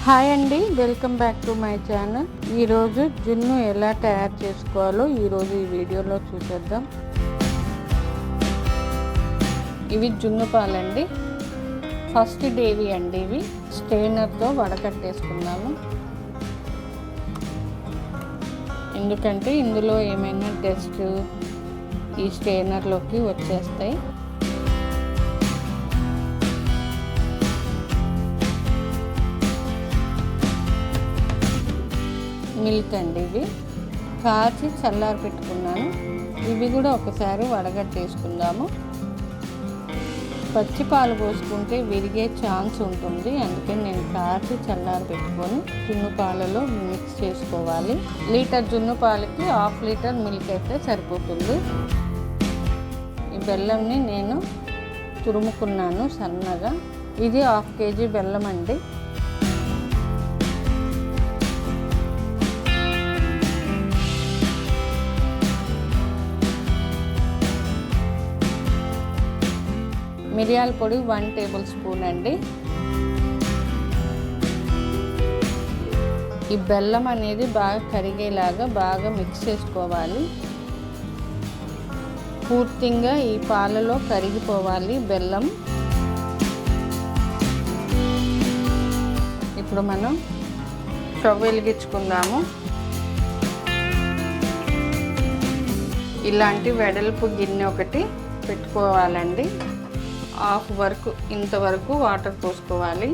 Hi అండి, welcome back to my channel. ఈరోజు జున్ను ఎలా తయారు చేసుకోవాలో ఈరోజు ఈ వీడియోలో చూసేద్దాం. ఇవి జున్ను పాలండి, ఫస్ట్ డేవి అండి. ఇవి స్ట్రెయినర్తో వడకట్టేసుకున్నాము, ఎందుకంటే ఇందులో ఏమైనా డస్ట్ ఈ స్ట్రెయినర్లోకి వచ్చేస్తాయి. మిల్క్ అండి, ఇవి కాచి చల్లారి పెట్టుకున్నాను. ఇవి కూడా ఒకసారి వడగట్టేసుకుందాము. పచ్చి పాలు పోసుకుంటే విరిగే ఛాన్స్ ఉంటుంది, అందుకని నేను కాచి చల్లారి పెట్టుకొని జున్ను పాలలో మిక్స్ చేసుకోవాలి. లీటర్ జున్ను పాలకి 1/2 లీటర్ మిల్క్ అయితే సరిపోతుంది. ఈ బెల్లంని నేను తురుముకున్నాను సన్నగా. ఇది 1/2 కేజీ బెల్లం అండి. మిరియాల పొడి 1 టేబుల్ స్పూన్ అండి. ఈ బెల్లం అనేది బాగా కరిగేలాగా బాగా మిక్స్ చేసుకోవాలి. పూర్తిగా ఈ పాలలో కరిగిపోవాలి బెల్లం. ఇప్పుడు మనం స్టవ్ వెలిగించుకుందాము. ఇలాంటి వెడల్పు గిన్నె ఒకటి పెట్టుకోవాలండి. 1/2 వరకు ఇంతవరకు వాటర్ పోసుకోవాలి.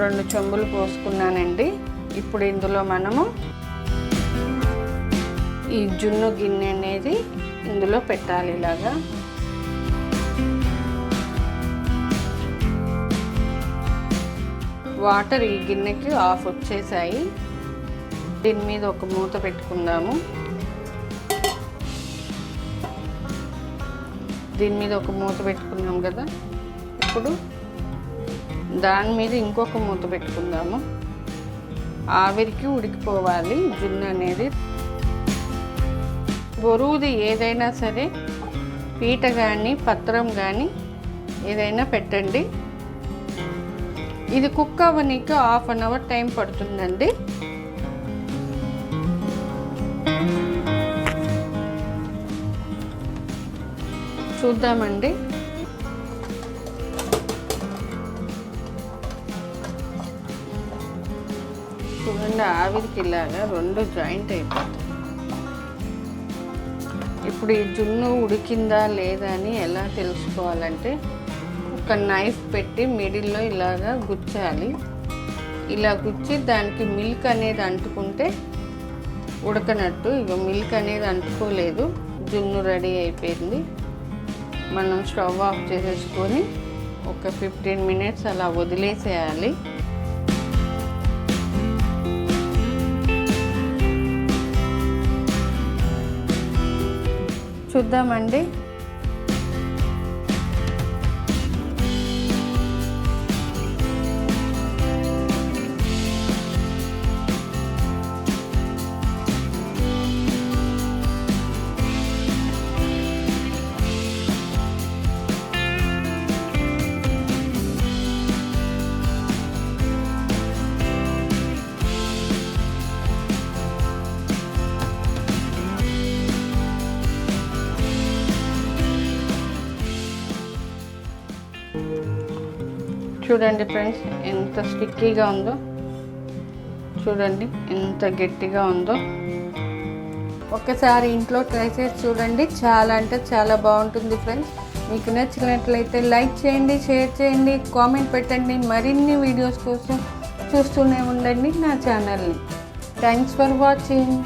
రెండు చెంబులు పోసుకున్నానండి. ఇప్పుడు ఇందులో మనము ఈ జున్ను గిన్నె అనేది ఇందులో పెట్టాలి. ఇలాగా వాటర్ ఈ గిన్నెకి 1/2 వచ్చేసాయి. దీని మీద ఒక మూత పెట్టుకుందాము. దీని మీద ఒక మూత పెట్టుకున్నాం కదా, ఇప్పుడు దాని మీద ఇంకొక మూత పెట్టుకుందాము. ఆవిరికి ఉడికిపోవాలి జున్ను అనేది. బరువుది ఏదైనా సరే, పీట కానీ పత్రం కానీ ఏదైనా పెట్టండి. ఇది కుక్ అవ్వనీకి 1/2 అవర్ టైం పడుతుందండి. చూద్దామండి. చూడండి, ఆవిరికి ఇలాగా రెండు జాయింట్ అయిపోతాయి. ఇప్పుడు ఈ జున్ను ఉడికిందా లేదా అని ఎలా తెలుసుకోవాలంటే, ఒక నైఫ్ పెట్టి మిడిల్లో ఇలాగా గుచ్చాలి. ఇలా గుచ్చి దానికి మిల్క్ అనేది అంటుకుంటే ఉడకనట్టు. ఇక మిల్క్ అనేది అంటుకోలేదు, జున్ను రెడీ అయిపోయింది. మనం స్టవ్ ఆఫ్ చేసేసుకొని ఒక 15 మినిట్స్ అలా వదిలేసేయాలి. చూద్దామండి. చూడండి ఫ్రెండ్స్, ఎంత స్టిక్కీగా ఉందో. చూడండి ఎంత గట్టిగా ఉందో. ఒక్కసారి ఇంట్లో ట్రై చేసి చూడండి, చాలా అంటే చాలా బాగుంటుంది ఫ్రెండ్స్. మీకు నచ్చినట్లయితే లైక్ చేయండి, షేర్ చేయండి, కామెంట్ పెట్టండి. మరిన్ని వీడియోస్ కోసం చూస్తూనే ఉండండి నా ఛానల్ని. Thanks for watching.